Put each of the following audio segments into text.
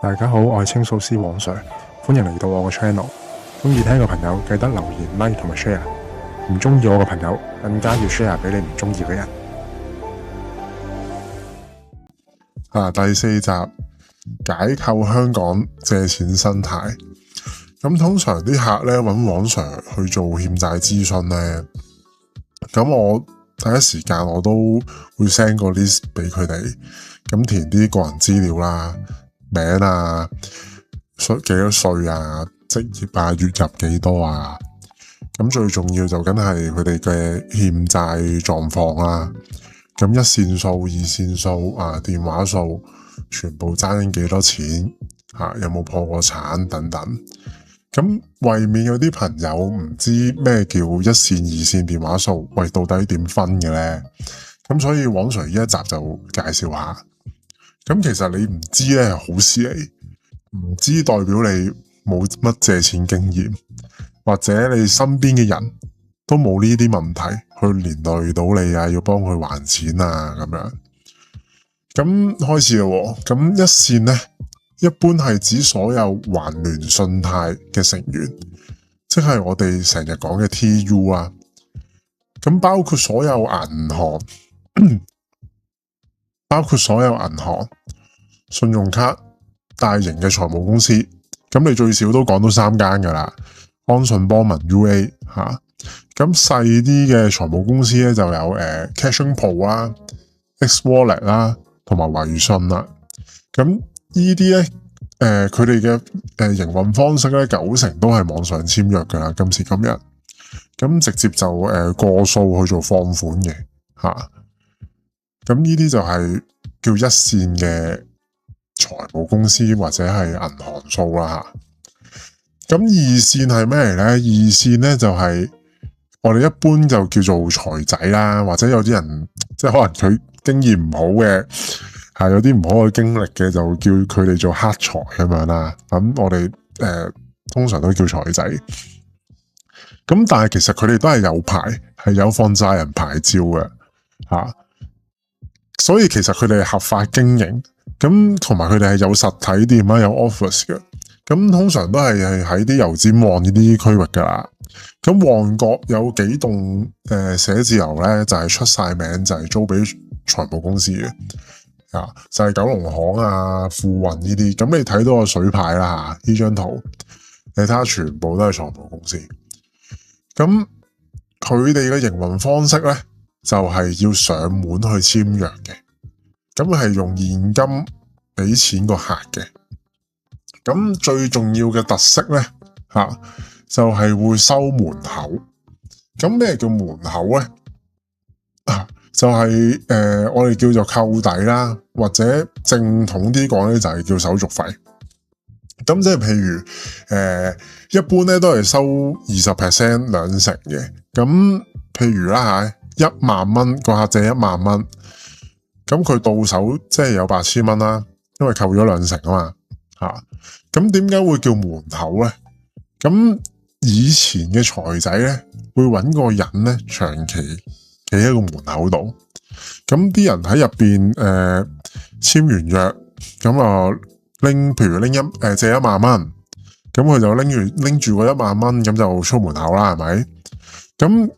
大家好，我係清掃師黃 Sir， 歡迎嚟到我個 channel。中意聽嘅朋友記得留言 like 同埋 share， 唔中意我嘅朋友更加要 share 俾你唔中意嘅人。第四集解構香港借錢生態。咁通常啲客咧揾黃 Sir 去做欠債諮詢咧，咁我第一時間我都會 send 個 list 俾佢哋，咁填啲個人資料啦、名啊、幾多歲啊、職業啊、月入幾多啊，咁最重要就梗係佢哋嘅欠債狀況啦。咁一線數、二線數啊、電話數，全部爭緊幾多錢有冇破過產等等。咁為免有啲朋友唔知咩叫一線、二線電話數，喂，到底點分嘅呢？咁所以黃 Sir 呢一集就介紹下。咁其實你唔知咧係好事嚟，唔知代表你冇乜借錢經驗，或者你身邊嘅人都冇呢啲問題去連累到你啊，要幫佢還錢啊咁樣。咁開始咯，咁一線呢，一般係指所有環聯信貸嘅成員，即係我哋成日講嘅 TU 啊。咁包括所有銀行，信用卡、大型嘅財務公司。咁你最少都講到3間噶啦，安信、邦民、UA 吓。咁細啲嘅財務公司咧就有Cashing Pool 啦、X Wallet 啦，同埋維信啦。咁呢啲咧，佢哋嘅營運方式咧90%都係網上簽約噶啦，今時今日。咁直接就過數去做放款嘅吓。咁呢啲就係叫一線嘅財務公司或者係銀行數啦吓。咁二線係咩嚟咧？二線咧就係我哋一般就叫做財仔啦，或者有啲人即係可能佢經驗唔好嘅，有啲唔好嘅經歷嘅，就叫佢哋做黑財咁樣啦。咁我哋通常都叫財仔。咁但係其實佢哋都係有牌，係有放債人牌照嘅吓。所以其實佢哋係合法經營，咁同埋佢哋係有實體店啦，有 office 嘅。咁通常都係喺啲油尖旺呢啲區域噶啦。咁旺角有幾棟寫字樓咧，就係出晒名，就係租俾財務公司嘅，就係九龍行啊、富運呢啲。咁你睇到個水牌啦，呢張圖你睇下，全部都係財務公司。咁佢哋嘅營運方式咧，就係要上門去簽約嘅，咁係用現金俾錢個客嘅。咁最重要嘅特色咧，就係會收門口。咁咩叫門口咧？就係我哋叫做扣底啦，或者正統啲講咧就係叫手續費。咁即係譬如一般咧都係收20%兩成嘅。咁譬如啦1萬蚊，個客借1萬蚊，咁佢到手即係有8000蚊啦，因為扣咗兩成啊嘛吓。咁點解會叫門口咧？咁以前嘅財仔咧會搵個人咧長期企喺個門口度，咁啲人喺入邊簽完約，咁啊譬如借1萬蚊，咁佢就拎住個1萬蚊，咁就出門口啦，係咪？咁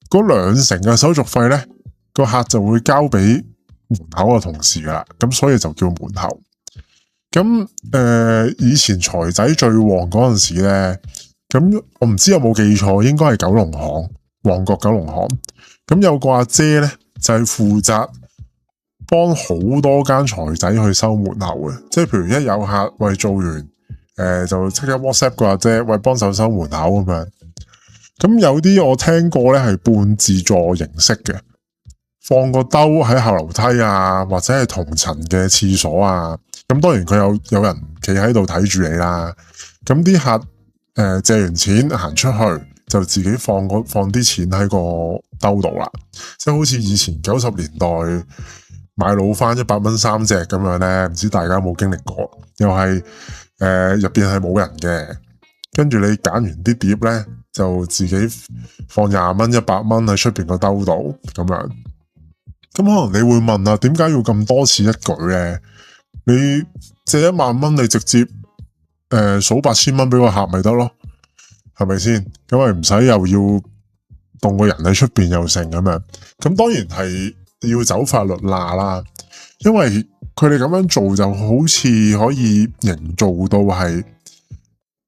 嗰兩成嘅手續費咧，個客就會交俾門口嘅同事噶啦，咁所以就叫門口。咁以前財仔最旺嗰陣時咧，咁我唔知有冇記錯，應該係九龍行，旺角九龍行。咁有個阿姐咧，就係負責幫好多間財仔去收門口嘅，即係譬如一有客喂做完，就即刻 WhatsApp 個阿姐喂幫手收門口咁樣。咁有啲我聽過咧係半自助形式嘅，放個兜喺後樓梯啊，或者係同層嘅廁所啊。咁當然佢有人企喺度睇住你啦。咁啲客借完錢行出去，就自己放啲錢喺個兜度啦。即係好似以前90年代買老番100蚊3隻咁樣咧，唔知大家有冇經歷過？又係入邊係冇人嘅，跟住你揀完啲碟咧，就自己放20蚊、100蚊喺出邊個兜度咁樣。咁可能你會問啊，點解要咁多此一舉咧？你借10000，你直接數8000蚊俾個客咪得咯，係咪先？咁咪唔使又要動個人喺出邊又成咁樣。咁當然係要走法律罅啦，因為佢哋咁樣做就好似可以營造到係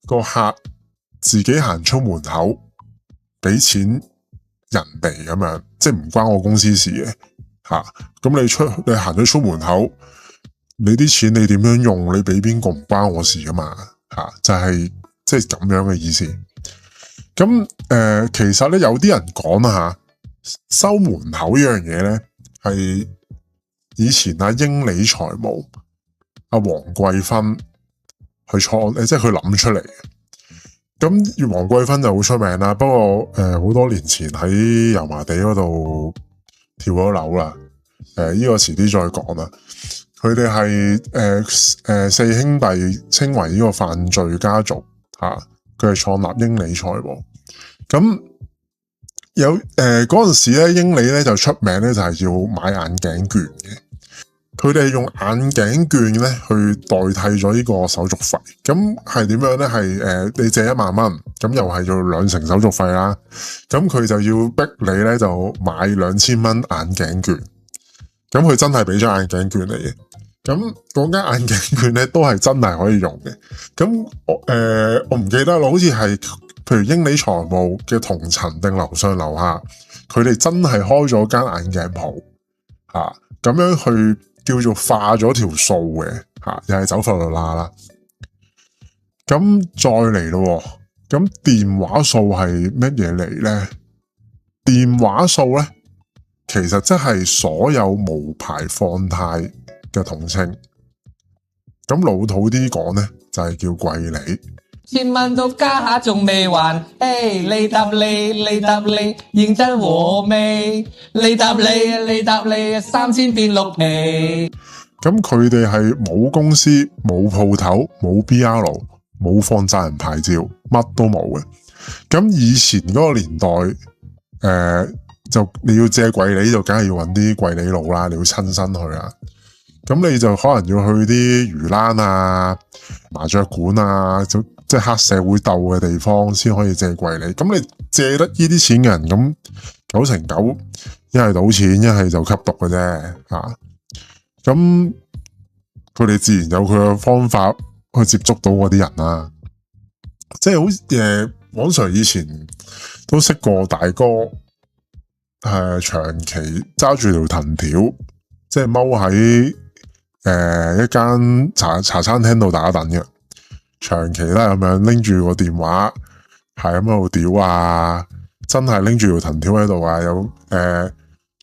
個客自己行出門口俾錢人哋咁樣，即係唔關我公司事嘅吓。咁你行咗出門口，你啲錢你點樣用，你俾邊個唔關我事噶嘛吓，就係即係咁樣嘅意思。咁其實咧有啲人講啊吓，收門口呢樣嘢咧係以前英理財務黃桂芬去創，即係佢諗出嚟嘅。咁黃桂芬就好出名啦，不過好多年前喺油麻地嗰度跳咗樓啦。呢個遲啲再講啦。佢哋係四兄弟稱為呢個犯罪家族吓，佢係創立英理財務。咁有嗰陣時咧，英理咧就出名咧就係要買眼鏡券嘅。佢哋用眼鏡券咧去代替咗呢個手續費。咁係點樣咧？係你借10000，咁又係要2成手續費啦。咁佢就要逼你咧就買2000蚊眼鏡券。咁佢真係俾咗眼鏡券嚟嘅。咁嗰間眼鏡券咧都係真係可以用嘅。咁我唔記得啦，好似係譬如英理財務嘅同層定樓上樓下，佢哋真係開咗間眼鏡鋪吓，咁樣去叫做化咗條數嘅吓，又係走法律罅啦。咁再嚟咯，咁電話數係乜嘢嚟呢？電話數咧，其實即係所有無牌放貸嘅統稱。咁老土啲講咧，就係叫貴利。10萬到家下仲未還，你答你，認真和味，你答你，3000變6皮。咁佢哋係冇公司、冇鋪頭、冇 BR、冇放債人牌照，乜都冇嘅。咁以前嗰個年代，就你要借貴利就梗係要揾啲貴利佬啦，你要親身去啊。咁你就可能要去啲魚欄啊、麻雀館啊，即係黑社會鬥嘅地方先可以借貴利。咁你借得呢啲錢嘅人，咁9成9一係賭錢，一係就吸毒嘅啫吓。咁佢哋自然有佢嘅方法去接觸到嗰啲人啦。即係好似黃 Sir 以前都識過大哥，長期揸住條藤條，即係踎喺一間茶餐廳度打躉嘅。長期啦咁樣拎住個電話，係咁喺度屌啊！真係拎住條藤條喺度啊！有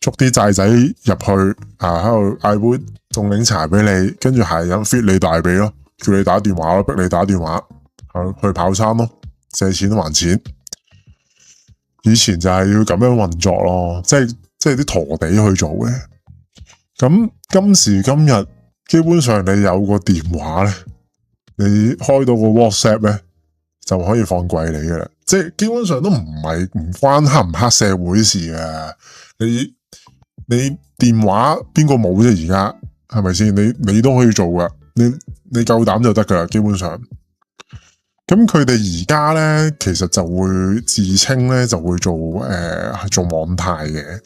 捉啲債仔入去喺度嗌杯凍檸茶俾你，跟住係咁 fit 你大髀咯，叫你打電話咯，逼你打電話去跑餐咯，借錢還錢。以前就係要咁樣運作咯，即係啲陀地去做嘅。咁今時今日，基本上你有個電話咧，你開到個 WhatsApp 咧，就可以放貴利嘅啦。即係基本上都唔關黑唔黑社會事嘅。你電話邊個冇啫？而家係咪先？你都可以做噶，你夠膽就得噶啦。基本上，咁佢哋而家咧，其實就會自稱咧，就會做網貸嘅。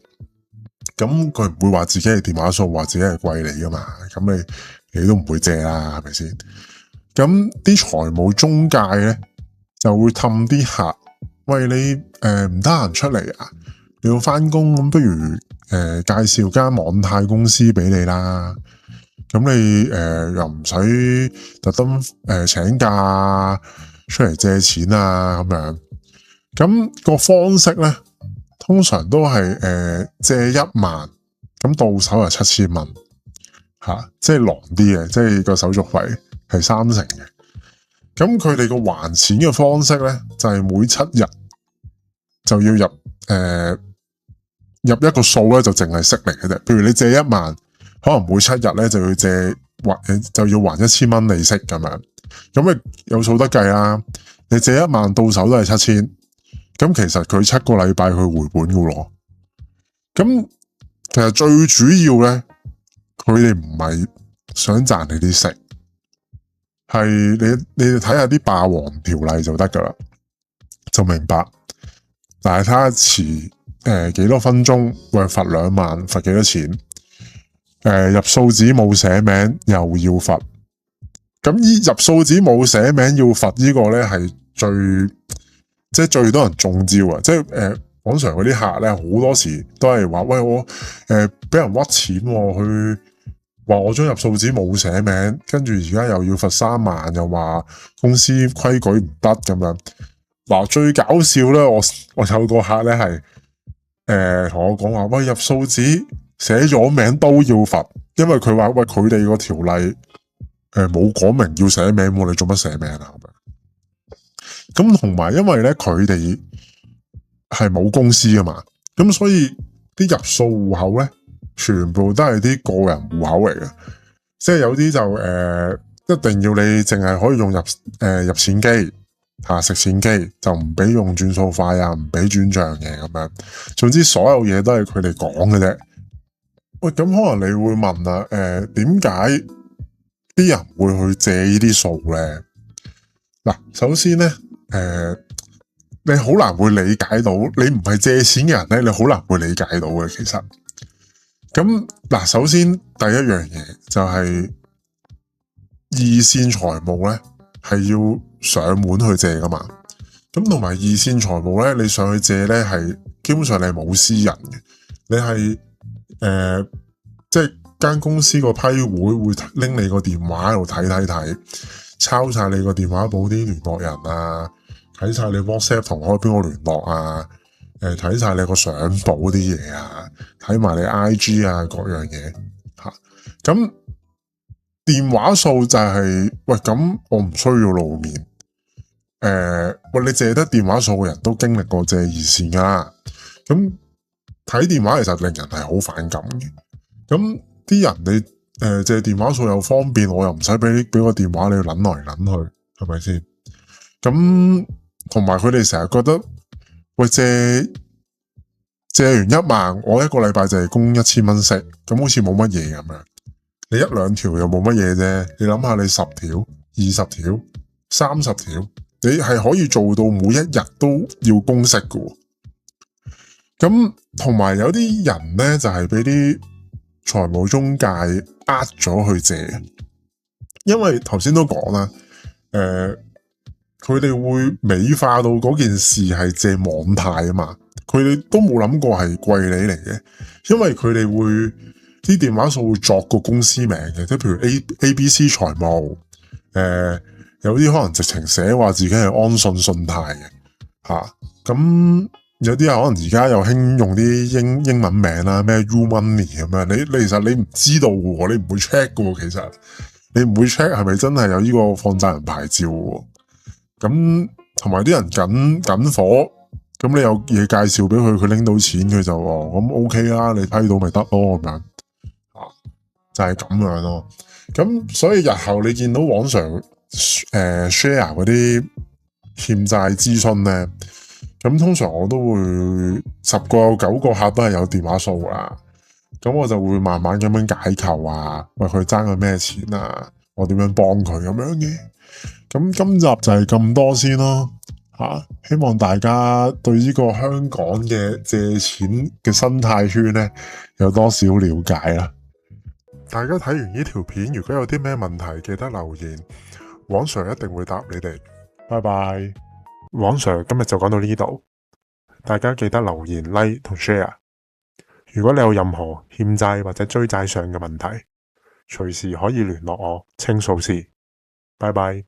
咁佢唔會話自己係電話數，話自己係貴利噶嘛。咁你都唔會借啦，係咪先？咁啲財務中介咧就會氹啲客，喂，你唔得閒出嚟啊？你要翻工，咁不如介紹間網貸公司俾你啦。咁你又唔使特登請假出嚟借錢啊咁樣。咁個方式咧，通常都係借1萬，咁到手係7000蚊吓，即係狼啲嘅，即係個手續費係3成嘅。咁佢哋個還錢嘅方式咧，就係每7日就要入一個數咧，就淨係息嚟嘅啫。譬如你借1萬，可能每7日咧就要還1000蚊利息咁樣。咁咪有數得計啦。你借1萬到手都係7000，咁其實佢7個禮拜佢回本噶咯。咁其實最主要咧，佢哋唔係想賺你啲食，係你哋睇下啲霸王條例就得噶啦，就明白。但係他遲幾多分鐘，會罰2萬，罰幾多錢？入數紙冇寫名又要罰。咁入數紙冇寫名要罰呢個咧係最多人中招啊！即係往常嗰啲客咧好多時都係話喂我俾人屈錢去話我張入數紙冇寫名，跟住而家又要罰3萬，又話公司規矩唔得咁樣。嗱，最搞笑咧，我有個客咧係同我講話喂，入數紙寫咗名都要罰，因為佢話喂佢哋個條例冇講明要寫名，你做乜寫名啊？咁同埋因為咧佢哋係冇公司噶嘛，咁所以啲入數戶口咧全部都係啲個人戶口嚟嘅，即係有啲就一定要你淨係可以用入錢機食錢機，就唔俾用轉數快啊，唔俾轉賬嘅咁樣。總之所有嘢都係佢哋講嘅啫。喂，咁可能你會問啊，點解啲人會去借呢啲數咧？嗱，首先咧，你好難會理解到，你唔係借錢嘅人咧，你好難會理解到嘅。其實，咁嗱，首先第一樣嘢就係二線財務咧，係要上門去借噶嘛。咁同埋二線財務咧，你上去借咧係基本上你係冇私人嘅，你係即係間公司個批會拎你個電話喺度睇，抄晒你個電話簿啲聯絡人啊，睇晒你 WhatsApp 同開邊個聯絡啊，睇晒你個相簿啲嘢啊，睇埋你 IG 啊各樣嘢吓。咁電話數就係喂，咁我唔需要露面。喂，你借得電話數嘅人都經歷過借二線噶啦，咁睇電話其實令人係好反感嘅。咁啲人你借電話數又方便，我又唔使俾個電話你要捻來捻去，係咪先？咁同埋佢哋成日覺得喂，借完1萬，我一個禮拜就係供1000蚊息，咁好似冇乜嘢咁樣。你1、2條又冇乜嘢啫，你諗下你10條、20條、30條，你係可以做到每一日都要供息嘅。咁同埋有啲人咧就係俾啲財務中介咗去借，因為頭先都講啦，佢哋會美化到嗰件事係借網貸啊嘛，佢哋都冇諗過係貴利嚟嘅，因為佢哋會啲電話數會作個公司名嘅，即係譬如 ABC 財務，有啲可能直情寫話自己係安信信貸嘅吓，咁有啲可能而家又興用啲英文名啦，咩 U Money 咁樣，你其實你唔知道嘅，你唔會 check 嘅，其實你唔會 check 係咪真係有呢個放債人牌照嘅。咁同埋啲人緊火，咁你有嘢介紹俾佢，佢拎到錢，佢就咁 OK 啦，你批到咪得咯咁樣，就係咁樣咯。咁所以日後你見到網上share 嗰啲欠債諮詢咧，咁通常我都會10個有9個客都係有電話數啦，咁我就會慢慢咁樣解構啊，喂佢爭佢咩錢啊，我點樣幫佢咁樣嘅。咁今集就係咁多先咯，希望大家對呢個香港嘅借錢嘅生態圈咧有多少了解啦。大家睇完呢條片，如果有啲咩問題，記得留言，王 Sir 一定會答你哋。拜拜，王 Sir 今日就講到呢度，大家記得留言、like 同 share。如果你有任何欠債或者追債上嘅問題，隨時可以聯絡我傾訴事。拜拜。